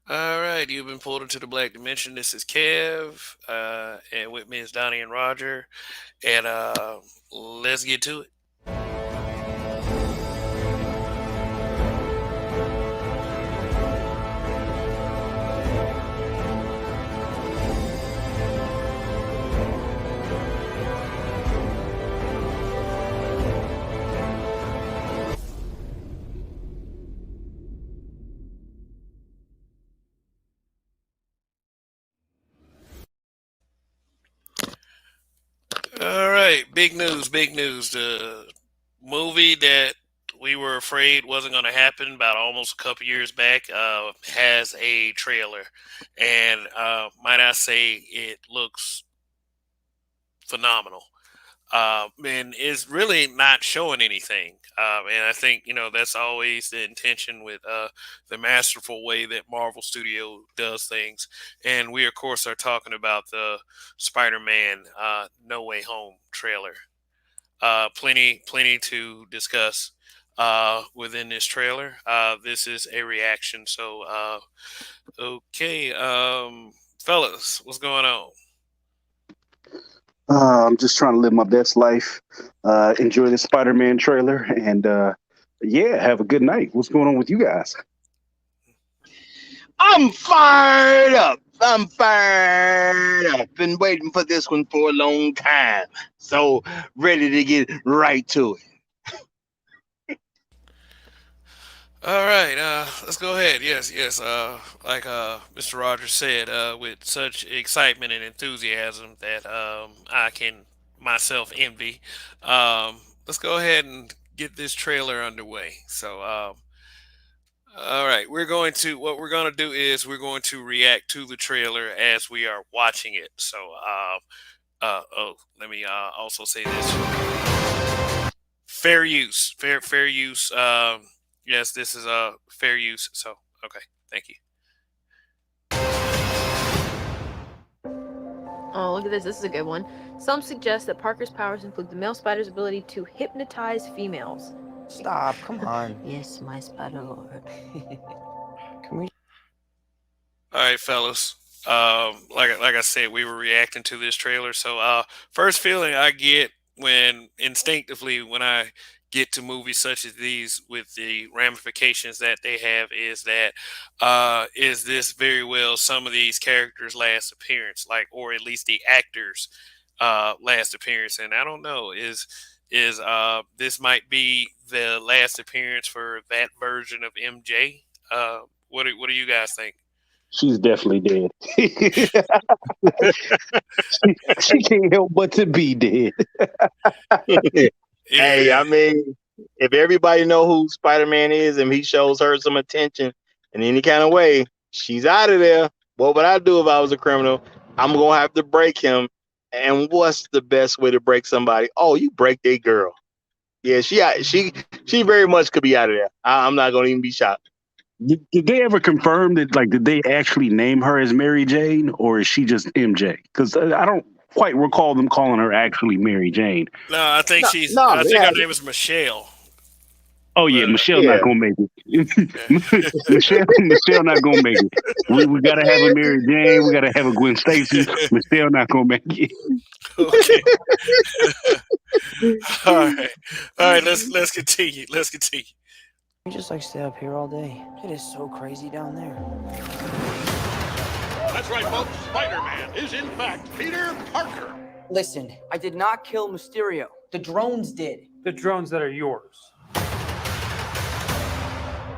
All right, you've been pulled into the Black Dimension. This is Kev, and with me is Donnie and Roger, and let's get to it. All right, big news, big news. The movie that we were afraid wasn't going to happen about almost a couple years back has a trailer, and might I say it looks phenomenal. And is really not showing anything. And I think that's always the intention with the masterful way that Marvel Studio does things. And we of course are talking about the Spider-Man No Way Home trailer. Plenty to discuss within this trailer. This is a reaction. So, okay, fellas, what's going on? I'm just trying to live my best life, enjoy the Spider-Man trailer, and yeah, have a good night. What's going on with you guys? I'm fired up. I'm fired up. Been waiting for this one for a long time. So ready to get right to All right, let's go ahead. Yes, yes. Like Mr. Rogers said, with such excitement and enthusiasm that I can myself envy. Let's go ahead and get this trailer underway. So, all right, what we're going to do is we're going to react to the trailer as we are watching it. So, oh, let me also say this: fair use, fair use. Yes, this is fair use. So, okay, thank you. Oh, look at this. This is a good one. Some suggest that Parker's powers include the male spider's ability to hypnotize females. Stop, come on. Yes, my spider lord. Can we? All right, fellas. Like I said, we were reacting to this trailer. So, first feeling I get when instinctively when I get to movies such as these with the ramifications that they have is this very well some of these characters' last appearance, like or at least the actors' last appearance, and I don't know is this might be the last appearance for that version of MJ. What do you guys think? She's definitely dead. She can't help but to be dead. it. Hey, Yeah, I mean, if everybody know who Spider-Man is and he shows her some attention in any kind of way, she's out of there. What would I do if I was a criminal? I'm gonna have to break him. And what's the best way to break somebody? Oh, you break that girl. Yeah, she very much could be out of there. I'm not gonna even be shocked. Did they ever confirm that? Like, did they actually name her as Mary Jane, or is she just MJ? Because I don't quite recall them calling her actually Mary Jane. no, I think No, she's. no, I think her yeah, name is Michelle. Oh yeah, But Michelle not yeah. gonna make yeah. it. Michelle not gonna make it. We gotta have a Mary Jane. We gotta have a Gwen Stacy. Michelle not gonna make it. Okay. All right. All right. Let's continue. Let's continue. We just like stay up here all day. It is so crazy down there. That's right, folks. Spider-Man is in fact Peter Parker. Listen, I did not kill Mysterio. The drones did. The drones that are yours.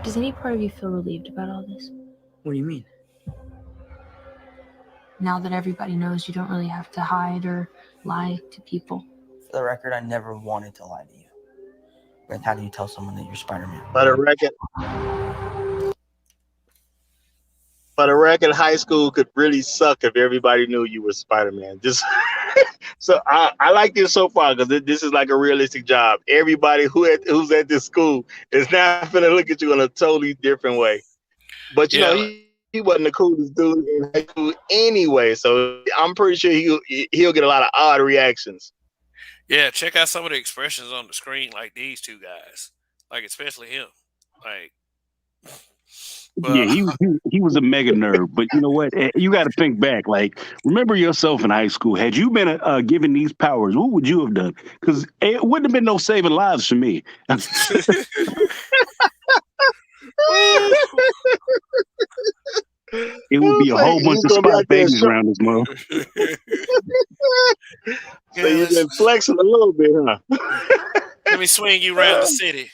Does any part of you feel relieved about all this? What do you mean? Now that everybody knows you don't really have to hide or lie to people. For the record, I never wanted to lie to you. But how do you tell someone that you're Spider-Man? For the record, high school could really suck if everybody knew you were Spider-Man. Just so I like this so far because this is like a realistic job. Everybody who's at this school is now going to look at you in a totally different way. But you know, Yeah. he wasn't the coolest dude in high school anyway, so I'm pretty sure he'll get a lot of odd reactions. Yeah. Check out some of the expressions on the screen, like these two guys. Like especially him. Like Yeah, But he was a mega nerd. But you know what? You got to think back. Like, remember yourself in high school. Had you been given these powers, what would you have done? Because it wouldn't have been no saving lives for me. It would be a Say whole bunch he's of gonna be spot out there babies show. around this mother. So you've been flexing a little bit, huh? let me swing you around the city.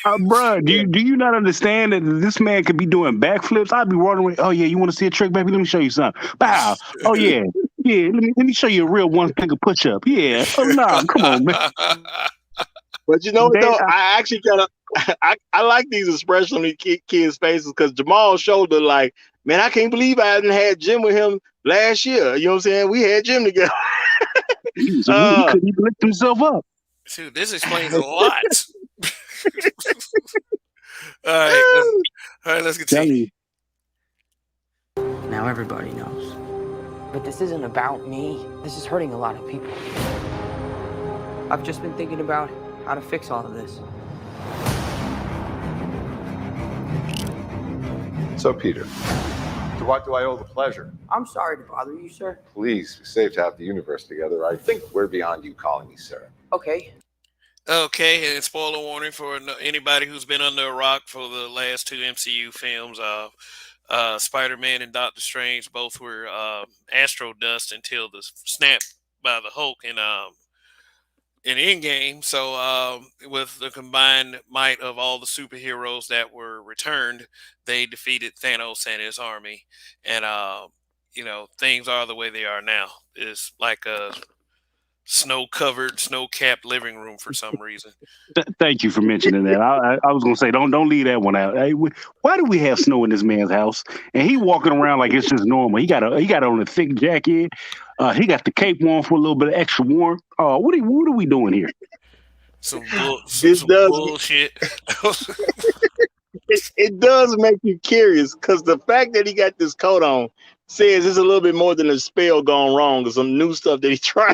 Bruh, do you not understand that this man could be doing backflips? I'd be running away. Oh yeah, you want to see a trick, baby? Let me show you something. Bow. Oh yeah, yeah. Let me show you a real one finger push up. Yeah. Oh no, come on, man. But you know what They, though? I actually kind of I like these expressions on these kids' faces because Jamal showed the like, man, I can't believe I hadn't had gym with him last year. You know what I'm saying? We had gym together. he couldn't even lift himself up. Dude, this explains a lot. All right, let's continue. Now everybody knows. But this isn't about me. This is hurting a lot of people. I've just been thinking about how to fix all of this. So, Peter, to what do I owe the pleasure? I'm sorry to bother you, sir. Please, we saved half the universe together. I think we're beyond you calling me sir. Okay. Okay, and spoiler warning for anybody who's been under a rock for the last two MCU films. Spider-Man and Doctor Strange both were Astro Dust until the snap by the Hulk in Endgame. So with the combined might of all the superheroes that were returned, they defeated Thanos and his army. And things are the way they are now. It's like a snow-covered, snow-capped living room for some reason. Thank you for mentioning that. I was gonna say don't leave that one out. Hey, why do we have snow in this man's house? And he walking around like it's just normal. He got on a thick jacket. He got the cape on for a little bit of extra warmth. What are we doing here? Some This does bullshit. it does make you curious because the fact that he got this coat on says it's a little bit more than a spell gone wrong or some new stuff that he tried.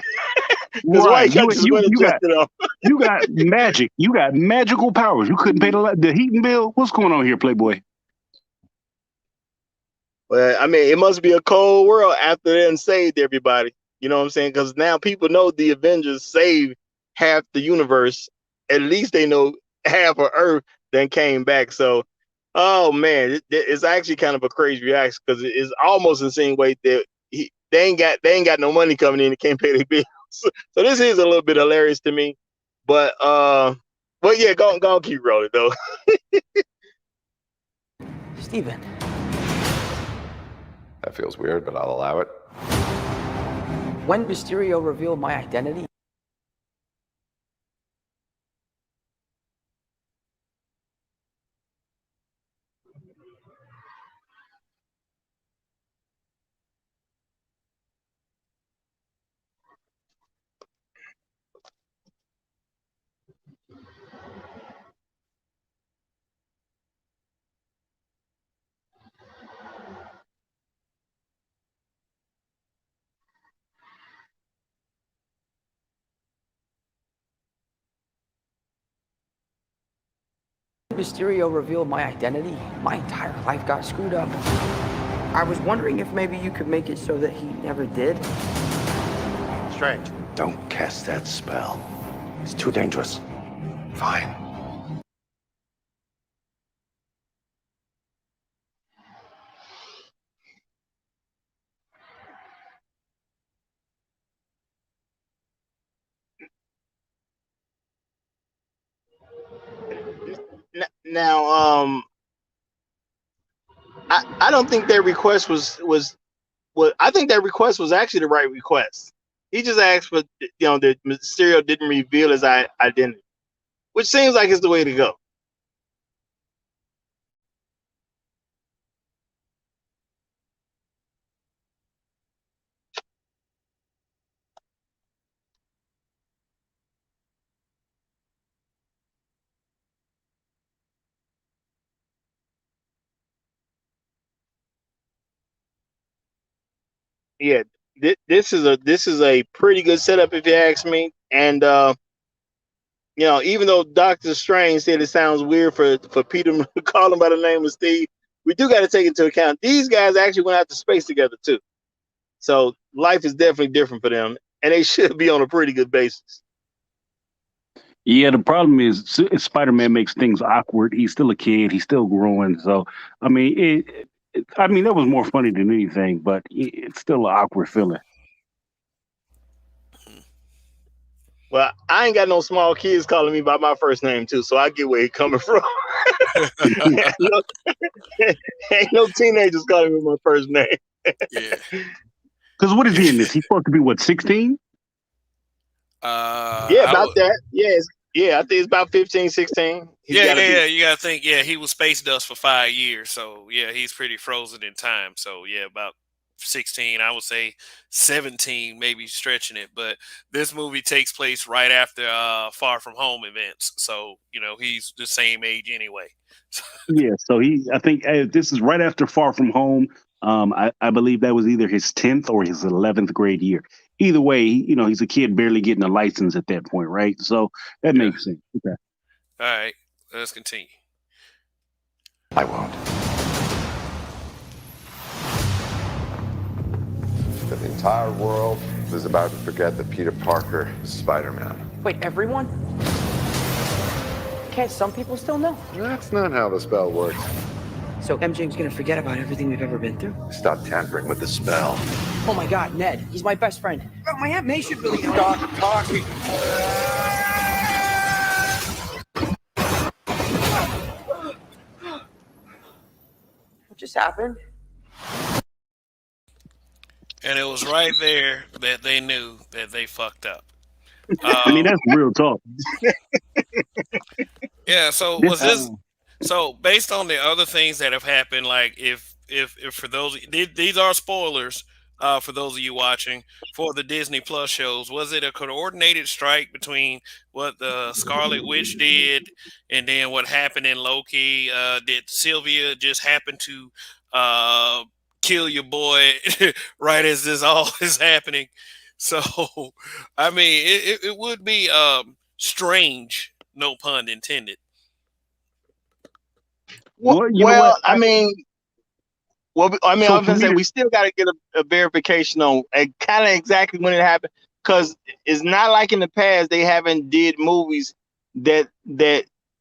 Because why he got this winter jacket on? You got magic. You got magical powers. You couldn't pay the heating bill. What's going on here, Playboy? Well, I mean, it must be a cold world after they saved everybody. You know what I'm saying? Because now people know the Avengers saved half the universe. At least they know half of Earth then came back. So, oh man, it's actually kind of a crazy reaction because it's almost the same way that they ain't got no money coming in. They can't pay their bills. So this is a little bit hilarious to me. But yeah, go keep rolling though. Steven. That feels weird, but I'll allow it. When Mysterio revealed my identity, my entire life got screwed up. I was wondering if maybe you could make it so that he never did. Strange. Don't cast that spell. It's too dangerous. Fine. Now, I don't think their request was I think that request was actually the right request. He just asked for that Mysterio didn't reveal his identity, which seems like it's the way to go. Yeah, this is a pretty good setup if you ask me. And even though Doctor Strange said it sounds weird for Peter to call him by the name of Steve, we do got to take into account these guys actually went out to space together too. So life is definitely different for them, and they should be on a pretty good basis. Yeah, the problem is Spider-Man makes things awkward. He's still a kid. He's still growing. So, I mean, that was more funny than anything, but it's still an awkward feeling. Well, I ain't got no small kids calling me by my first name too, so I get where he's coming from. Ain't no teenagers calling me my first name. Yeah. Because what is he in this? He's supposed to be what, 16? Yeah, about that. Yes. Yeah, I think it's about 15, 16. Yeah. You gotta think. Yeah, he was space dust for 5 years, so yeah, he's pretty frozen in time. So yeah, about 16. I would say 17, maybe stretching it. But this movie takes place right after Far From Home events, so he's the same age anyway. Yeah, so I think this is right after Far From Home. I believe that was either his 10th or his 11th grade year. Either way, he's a kid barely getting a license at that point, right? So that makes sense. Okay. All right, let's continue. I won't. The entire world is about to forget that Peter Parker is Spider-Man. Wait, everyone? Can't some people still know? That's not how the spell works. So MJ's gonna forget about everything we've ever been through? Stop tampering with the spell. Oh my God, Ned, he's my best friend. Oh, my Aunt May should really stop talking. What just happened? And it was right there that they knew that they fucked up. I mean, that's real talk. Yeah. So was this? So based on the other things that have happened, like if for those, these are spoilers for those of you watching for the Disney Plus shows, was it a coordinated strike between what the Scarlet Witch did and then what happened in Loki? Did Sylvia just happen to kill your boy right as this all is happening? So, I mean, it would be strange, no pun intended. I mean, I was gonna say we still got to get a verification on kind of exactly when it happened, because it's not like in the past they haven't did movies that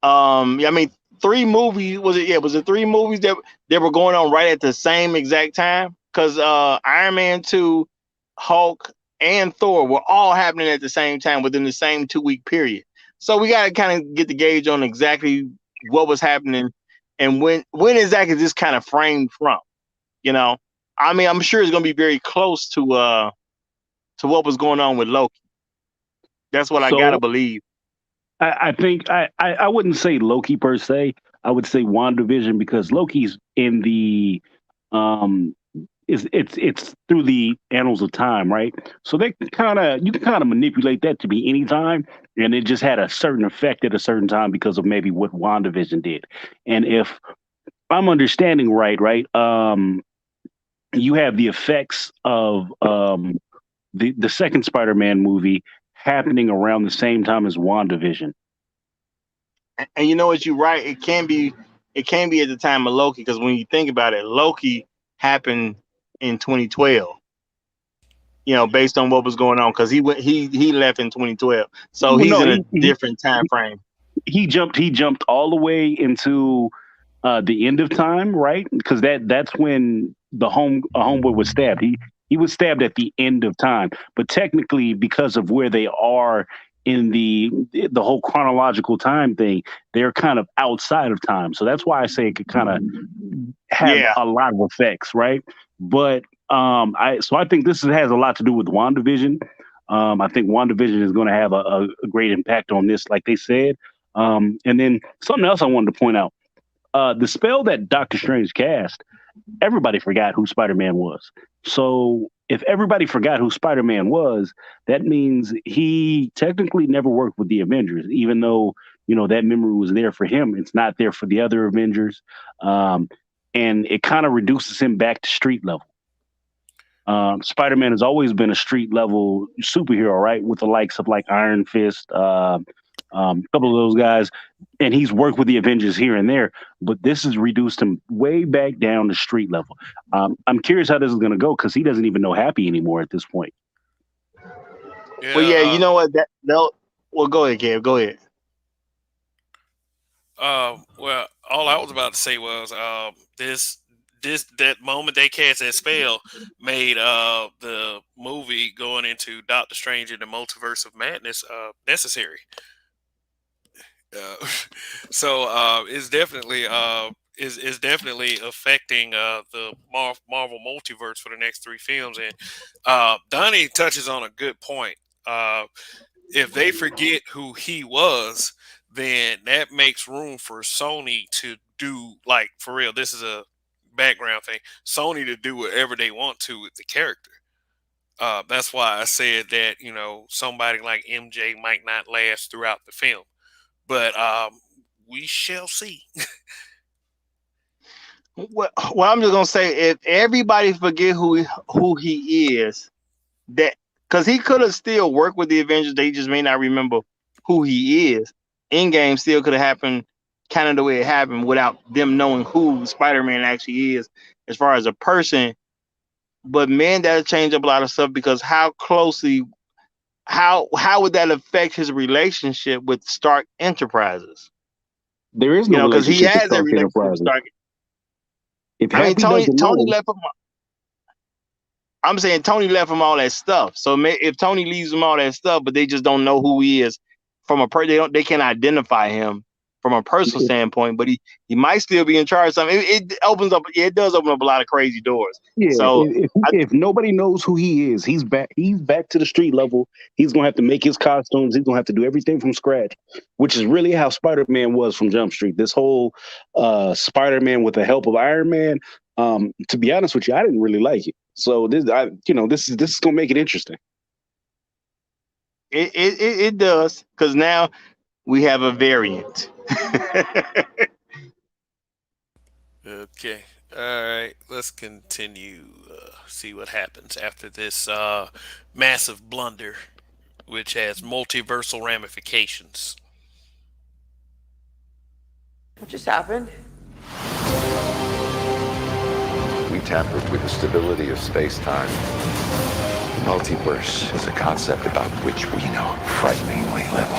I mean, 3 movies was it 3 movies that were going on right at the same exact time? Because Iron Man 2, Hulk, and Thor were all happening at the same time within the same 2-week period. So we got to kind of get the gauge on exactly what was happening and when exactly this kind of framed from. I mean, I'm sure it's going to be very close to what was going on with Loki. That's what I gotta believe. I think I wouldn't say Loki per se. I would say WandaVision, because Loki's in the it's through the annals of time, right? So you can kind of manipulate that to be any time, and it just had a certain effect at a certain time because of maybe what WandaVision did. And if I'm understanding right, you have the effects of the second Spider-Man movie happening around the same time as WandaVision. And you know what, you're right. It can be at the time of Loki, because when you think about it, Loki happened in 2012. Based on what was going on, because he left in 2012, so he's in a different time frame. He jumped all the way into the end of time, right? Because that's when a homeboy was stabbed. He was stabbed at the end of time, but technically, because of where they are in the whole chronological time thing, they're kind of outside of time. So that's why I say it could kind of have a lot of effects, right? But I think this has a lot to do with WandaVision. I think WandaVision is going to have a great impact on this, like they said. And then something else I wanted to point out: the spell that Doctor Strange cast, everybody forgot who Spider-Man was. So if everybody forgot who Spider-Man was, that means he technically never worked with the Avengers, even though, that memory was there for him. It's not there for the other Avengers. And it kind of reduces him back to street level. Spider-Man has always been a street level superhero, right? With the likes of like Iron Fist, a couple of those guys, and he's worked with the Avengers here and there. But this has reduced him way back down to street level. I'm curious how this is going to go because he doesn't even know Happy anymore at this point. Yeah. Well, yeah, you know what? Well, go ahead, Kev. Go ahead. Well, all I was about to say was that moment they cast that spell made the movie going into Doctor Strange and the Multiverse of Madness necessary. So it's definitely is definitely affecting the Marvel multiverse for the next 3 films. And Donnie touches on a good point. If they forget who he was, then that makes room for Sony to do, like, for real, this is a background thing, Sony to do whatever they want to with the character. That's why I said that, somebody like MJ might not last throughout the film. But we shall see. Well, I'm just gonna say, if everybody forget who he is, that because he could have still worked with the Avengers, they just may not remember who he is. Endgame still could have happened kind of the way it happened without them knowing who Spider-Man actually is as far as a person. But man, that'll change up a lot of stuff, because how would that affect his relationship with Stark Enterprises? There is no because he relationship has a with Stark relationship with Enterprises. Stark. If I mean, Happy Tony doesn't know, left him. I'm saying Tony left him all that stuff. So if Tony leaves him all that stuff, but they just don't know who he is from a they can't identify him from a personal standpoint, but he might still be in charge of something. It opens up, it does open up a lot of crazy doors. yeah. So If nobody knows who he is, he's back to the street level. He's gonna have to make his costumes. He's gonna have to do everything from scratch, which is really how Spider-Man was from Jump Street. This whole Spider-Man with the help of Iron Man. To be honest with you, I didn't really like it. So this is gonna make it interesting. It does, because now we have a variant. Okay. All right. Let's continue. See what happens after this massive blunder, which has multiversal ramifications. What just happened? We tampered with the stability of space-time. The multiverse is a concept about which we know frighteningly little.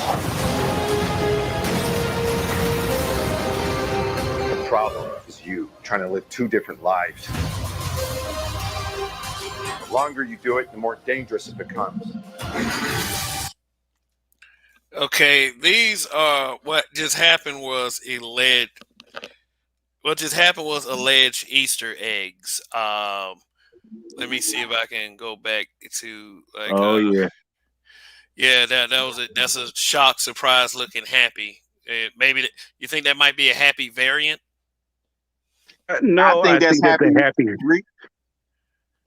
The problem is you trying to live 2 different lives. The longer you do it, the more dangerous it becomes. Okay, these are what just happened was alleged. What just happened was alleged Easter eggs. Let me see if I can go back to yeah. Yeah, that was it. That's a shock, surprise looking Happy. Maybe you think that might be a Happy variant? No, I think that's Happy.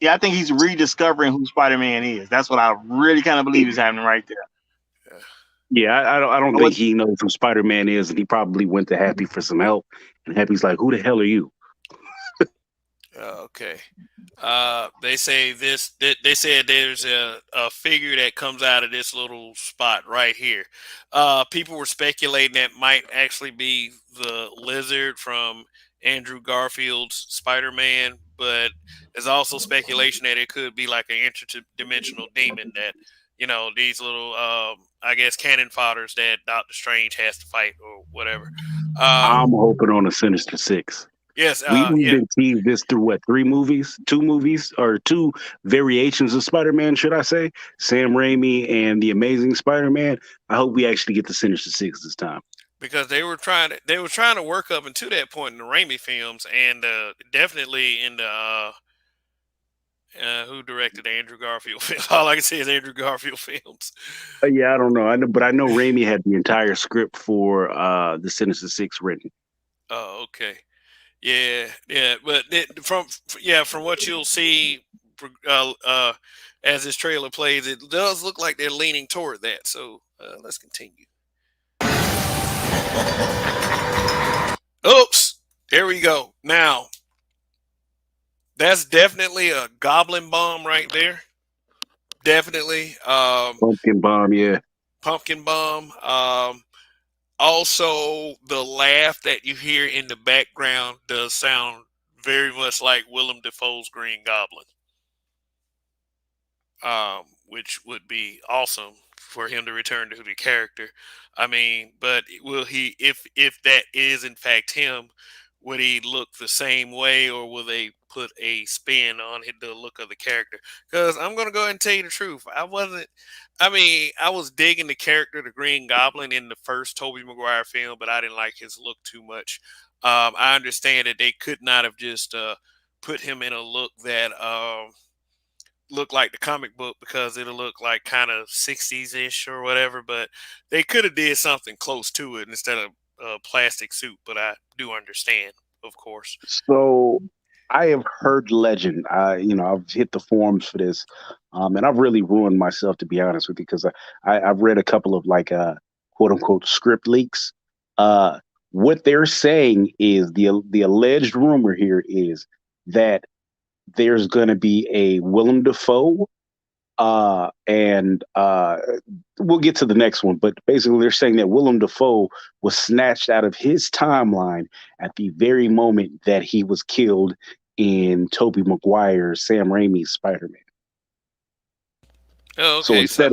Yeah, I think he's rediscovering who Spider-Man is. That's what I really kind of believe is happening right there. Yeah, I don't think he knows who Spider-Man is, and he probably went to Happy for some help. And Happy's like, "Who the hell are you?" Okay. They say this. They said there's a figure that comes out of this little spot right here. People were speculating that might actually be the Lizard from Andrew Garfield's Spider-Man, but there's also speculation that it could be like an interdimensional demon that, these little, I guess, cannon fodders that Doctor Strange has to fight or whatever. I'm hoping on a Sinister Six. Yes, we've been teased this through what, 2 movies, or 2 variations of Spider-Man, should I say? Sam Raimi and The Amazing Spider-Man. I hope we actually get the Sinister Six this time. Because they were trying to work up into that point in the Raimi films, and definitely in the who directed Andrew Garfield film. All I can say is Andrew Garfield films. Yeah, I don't know. I know Raimi had the entire script for the Sinister Six written. Oh, okay. Yeah, but from what you'll see as this trailer plays, it does look like they're leaning toward that. So let's continue. Oops, there we go. Now, that's definitely a goblin bomb right there. Definitely. Pumpkin bomb, yeah. Pumpkin bomb. Also, the laugh that you hear in the background does sound very much like Willem Dafoe's Green Goblin, which would be awesome for him to return to the character. I mean, but will he, if that is in fact him, would he look the same way, or will they put a spin on the look of the character? Because I'm gonna go ahead and tell you the truth. I wasn't. I mean, I was digging the character, the Green Goblin, in the first Tobey Maguire film, but I didn't like his look too much. I understand that they could not have just put him in a look that look like the comic book, because it'll look like kind of 60s ish or whatever, but they could have did something close to it instead of a plastic suit. But I do understand, of course. So I have heard legend. I've hit the forums for this, and I've really ruined myself, to be honest with you, because I've read a couple of like quote unquote script leaks. What they're saying is the alleged rumor here is that there's going to be a Willem Dafoe, and we'll get to the next one. But basically, they're saying that Willem Dafoe was snatched out of his timeline at the very moment that he was killed in Tobey Maguire's, Sam Raimi's Spider-Man. Oh, So okay. instead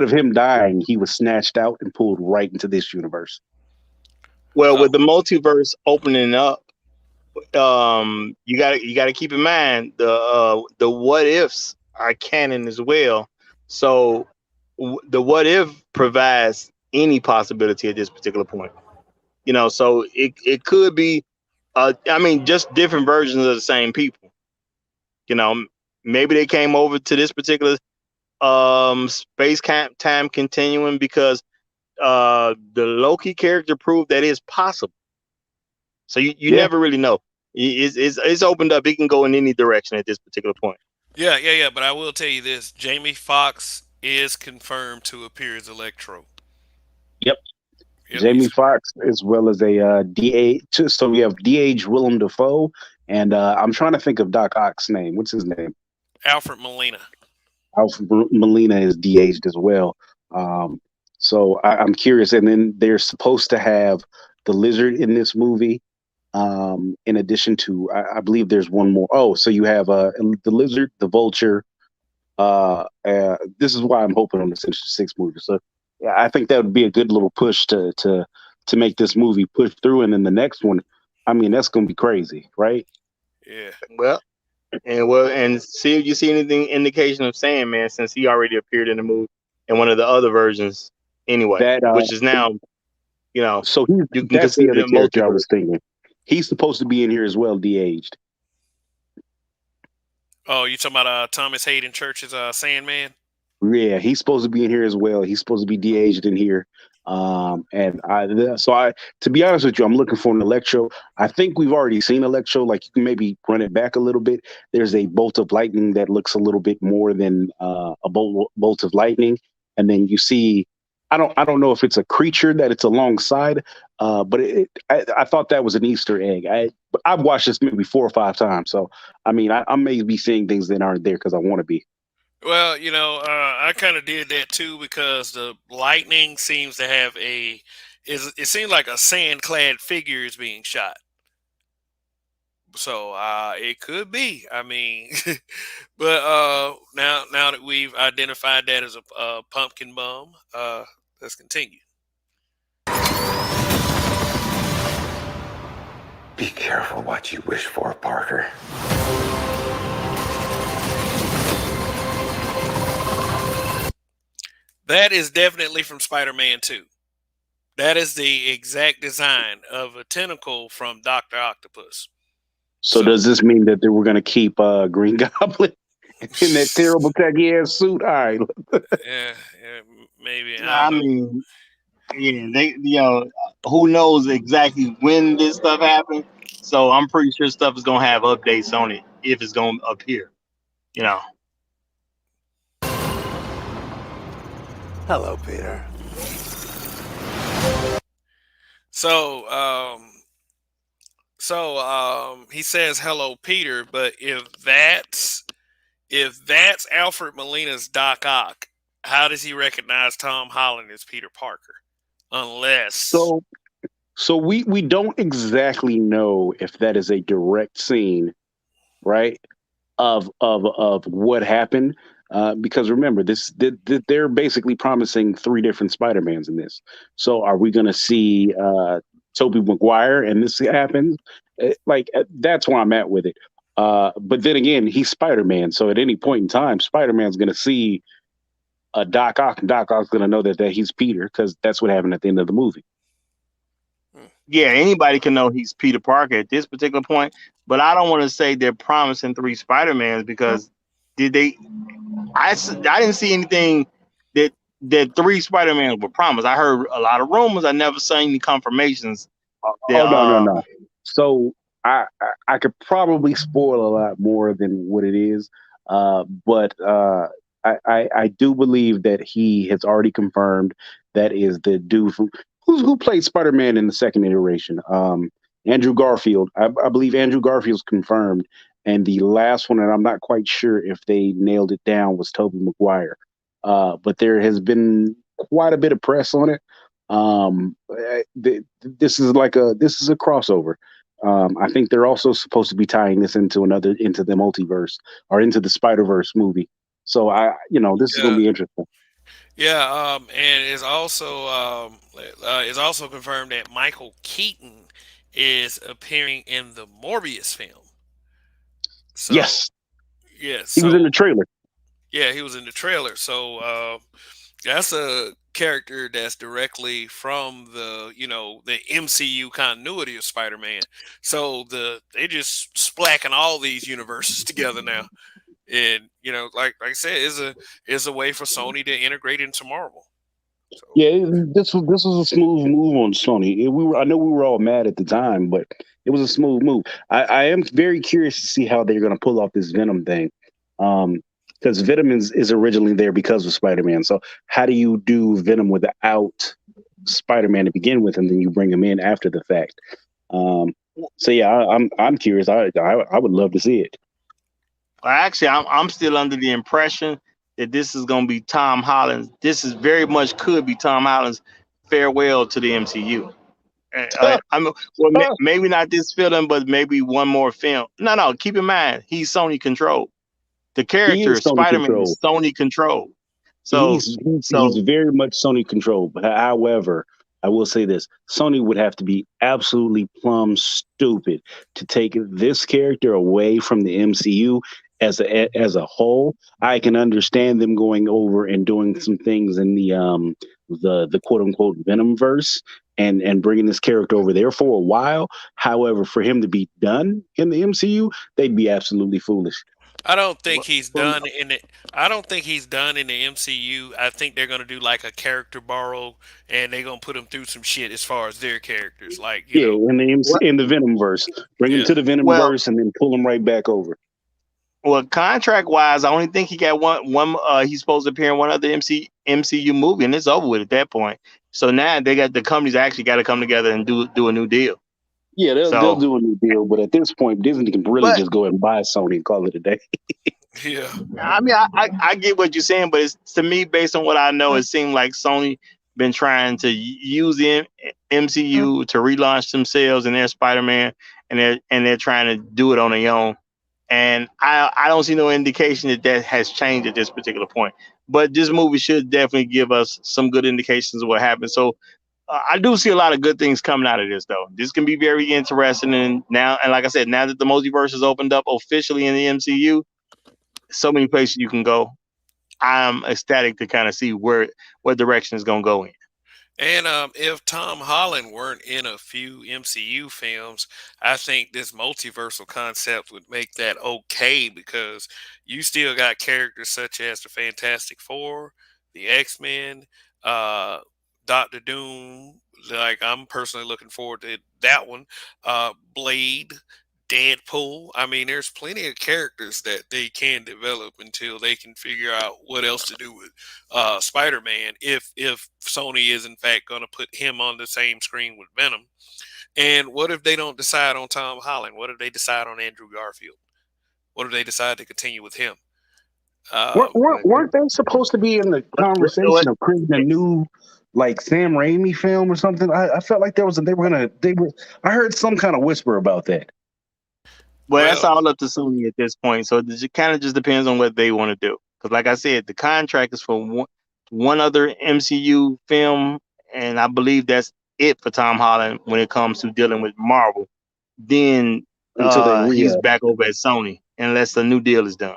of him dying, he was snatched out and pulled right into this universe. Well, with the multiverse opening up, you gotta keep in mind the what ifs are canon as well. So the what if provides any possibility at this particular point. So it could be, just different versions of the same people. Maybe they came over to this particular space time continuum because the Loki character proved that it's possible. So you never really know. It's opened up. It can go in any direction at this particular point. Yeah. But I will tell you this: Jamie Foxx is confirmed to appear as Electro. Yep. Yep, Jamie Foxx, as well as a DH. So we have DH Willem Dafoe, and I'm trying to think of Doc Ock's name. What's his name? Alfred Molina. Alfred Molina is DH'd as well. So I'm curious. And then they're supposed to have the Lizard in this movie. In addition to, I believe there's one more. Oh, so you have the Lizard, the Vulture. This is why I'm hoping on the Sinister Six movie. So yeah, I think that would be a good little push to make this movie push through. And then the next one, I mean, that's going to be crazy, right? Yeah. And see if you see anything indication of Sandman, since he already appeared in the movie in one of the other versions anyway, which is now, So you can that's the consider other it character I multiverse. was thinking. He's supposed to be in here as well, de-aged. Oh, you talking about Thomas Hayden Church's Sandman? Yeah, he's supposed to be in here as well. He's supposed to be de-aged in here. To be honest with you, I'm looking for an Electro. I think we've already seen Electro. Like, you can maybe run it back a little bit. There's a bolt of lightning that looks a little bit more than a bolt of lightning, and then you see. I don't know if it's a creature that it's alongside, but I thought that was an Easter egg. I've watched this maybe 4 or 5 times, so I mean, I may be seeing things that aren't there because I want to be. Well, I kind of did that too, because the lightning seems to have it seems like a sand-clad figure is being shot. So it could be. I mean, but now that we've identified that as a pumpkin bomb, let's continue. Be careful what you wish for, Parker. That is definitely from Spider-Man 2. That is the exact design of a tentacle from Dr. Octopus. So does this mean that they were going to keep Green Goblin in that terrible tacky ass suit? All right. yeah, maybe. I mean, who knows exactly when this stuff happened? So I'm pretty sure stuff is gonna have updates on it if it's gonna appear. Hello, Peter. So he says hello, Peter. But if that's Alfred Molina's Doc Ock, how does he recognize Tom Holland as Peter Parker? unless So we don't exactly know if that is a direct scene, right? Of what happened. Because remember, they're basically promising 3 different Spider-Mans in this. So are we going to see Tobey Maguire and this happens? That's where I'm at with it. But then again, he's Spider-Man. So at any point in time, Spider-Man's going to see Doc Ock, and Doc Ock's going to know that he's Peter because that's what happened at the end of the movie. Yeah, anybody can know he's Peter Parker at this particular point, but I don't want to say they're promising 3 Spider-Mans because did they? I didn't see anything that 3 Spider-Mans were promised. I heard a lot of rumors. I never saw any confirmations. No. So I could probably spoil a lot more than what it is, but I do believe that he has already confirmed that is the dude who played Spider-Man in the second iteration. Andrew Garfield. I believe Andrew Garfield's confirmed, and the last one, and I'm not quite sure if they nailed it down, was Tobey Maguire. But there has been quite a bit of press on it. This is a crossover. I think they're also supposed to be tying this into the multiverse or into the Spider-Verse movie. So this is going to be interesting. Yeah, and it's also confirmed that Michael Keaton is appearing in the Morbius film. So, yes, he was in the trailer. Yeah, he was in the trailer. So that's a character that's directly from the MCU continuity of Spider-Man. So they just splacking all these universes together now. And like I said, is a way for Sony to integrate into Marvel. So. Yeah, this was a smooth move on Sony. I know we were all mad at the time, but it was a smooth move. I am very curious to see how they're going to pull off this Venom thing, because Venom is originally there because of Spider-Man. So how do you do Venom without Spider-Man to begin with, and then you bring him in after the fact? So yeah, I'm curious. I would love to see it. Well, actually, I'm still under the impression that this is going to be Tom Holland. This is very much could be Tom Holland's farewell to the MCU. Maybe not this film, but maybe one more film. No. Keep in mind, he's Sony controlled. The character Spider-Man is Sony controlled. So he's very much Sony controlled. But however, I will say this: Sony would have to be absolutely plumb stupid to take this character away from the MCU. As a whole, I can understand them going over and doing some things in the quote unquote Venom verse and bringing this character over there for a while. However, for him to be done in the MCU, they'd be absolutely foolish. I don't think he's done in it. I don't think he's done in the MCU. I think they're gonna do like a character borrow, and they're gonna put him through some shit as far as their characters. Like in the Venom verse, bring him to the Venom verse, and then pull him right back over. Well, contract wise, I only think he got one. He's supposed to appear in one other MCU movie, and it's over with at that point. So now the companies actually got to come together and do a new deal. Yeah, they'll do a new deal, but at this point, Disney can really just go ahead and buy Sony and call it a day. Yeah, I mean, I get what you're saying, but it's, to me, based on what I know, it seemed like Sony been trying to use the MCU to relaunch themselves and their Spider-Man, and they're trying to do it on their own. And I don't see no indication that has changed at this particular point. But this movie should definitely give us some good indications of what happened. So I do see a lot of good things coming out of this, though. This can be very interesting. And like I said, now that the multiverse is opened up officially in the MCU, so many places you can go. I'm ecstatic to kind of see what direction it's going to go in. And if Tom Holland weren't in a few MCU films, I think this multiversal concept would make that okay, because you still got characters such as the Fantastic Four, the X-Men, Doctor Doom. Like, I'm personally looking forward to that one. Blade, Deadpool. I mean, there's plenty of characters that they can develop until they can figure out what else to do with Spider-Man, if Sony is in fact going to put him on the same screen with Venom. And what if they don't decide on Tom Holland? What if they decide on Andrew Garfield? What if they decide to continue with him? Weren't they supposed to be in the conversation of creating a new like Sam Raimi film or something. I felt like they were. I heard some kind of whisper about that. Well, that's Well, all up to Sony at this point. So it kind of just depends on what they want to do. Because, like I said, the contract is for one other MCU film, and I believe that's it for Tom Holland when it comes to dealing with Marvel. Then Until they he's back over at Sony unless a new deal is done.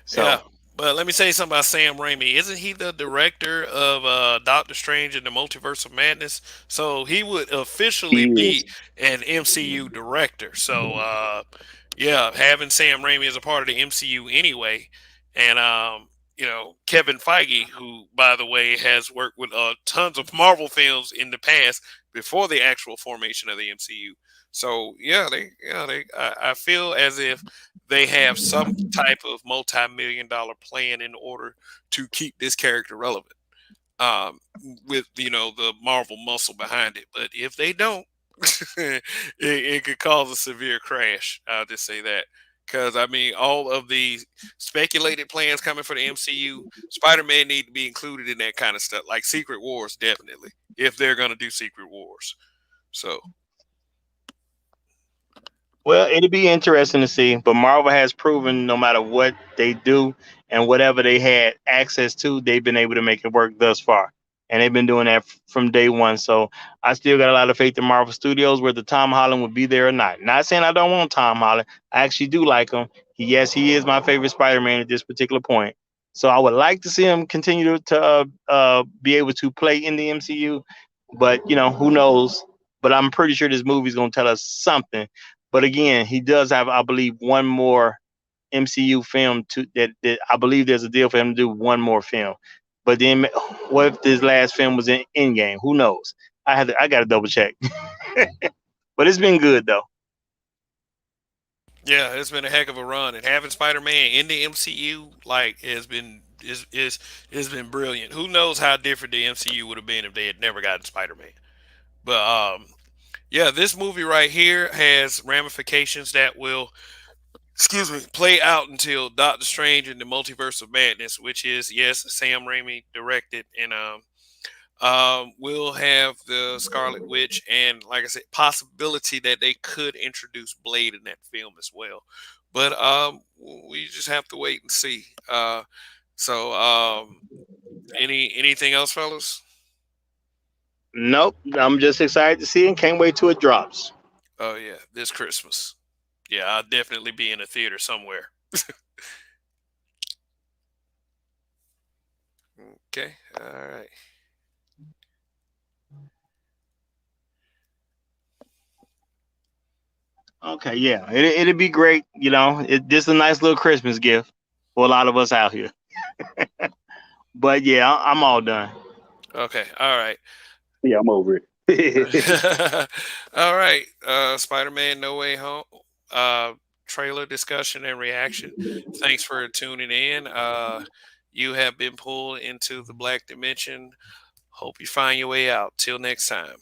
So yeah. But let me say something about Sam Raimi. Isn't he the director of Doctor Strange and the Multiverse of Madness? So he would officially he be is. an MCU director. So yeah, having Sam Raimi as a part of the MCU anyway, and Kevin Feige, who by the way has worked with tons of Marvel films in the past before the actual formation of the MCU. So yeah, I feel as if they have some type of multi-million-dollar plan in order to keep this character relevant, with the Marvel muscle behind it. But if they don't, it could cause a severe crash. I'll just say that. Because I mean, all of the speculated plans coming for the MCU, Spider-Man need to be included in that kind of stuff, like Secret Wars, definitely, if they're going to do Secret Wars. So well, it'll be interesting to see. But Marvel has proven no matter what they do and whatever they had access to, they've been able to make it work thus far. And they've been doing that from day one. So I still got a lot of faith in Marvel Studios, whether Tom Holland would be there or not. Not saying I don't want Tom Holland. I actually do like him. Yes, he is my favorite Spider-Man at this particular point. So I would like to see him continue to be able to play in the MCU. But, who knows? But I'm pretty sure this movie's going to tell us something. But again, he does have, I believe, one more MCU film that I believe there's a deal for him to do one more film. But then, what if this last film was in Endgame? Who knows? I got to double check. But it's been good though. yeah, it's been a heck of a run, and having Spider-Man in the MCU has been brilliant. Who knows how different the MCU would have been if they had never gotten Spider-Man? But yeah, this movie right here has ramifications that will, excuse me, play out until Doctor Strange and the Multiverse of Madness, which is, yes, Sam Raimi directed, and we'll have the Scarlet Witch, and like I said, possibility that they could introduce Blade in that film as well. But we just have to wait and see. So anything else, fellas? Nope. I'm just excited to see and can't wait till it drops. Oh yeah, this Christmas. Yeah, I'll definitely be in a theater somewhere. Okay, all right. Okay, yeah, it'd be great. This is a nice little Christmas gift for a lot of us out here. But yeah, I'm all done. Okay, all right. Yeah, I'm over it. All right. Spider-Man No Way Home trailer discussion and reaction. Thanks for tuning in. You have been pulled into the Black Dimension. Hope you find your way out. Till next time.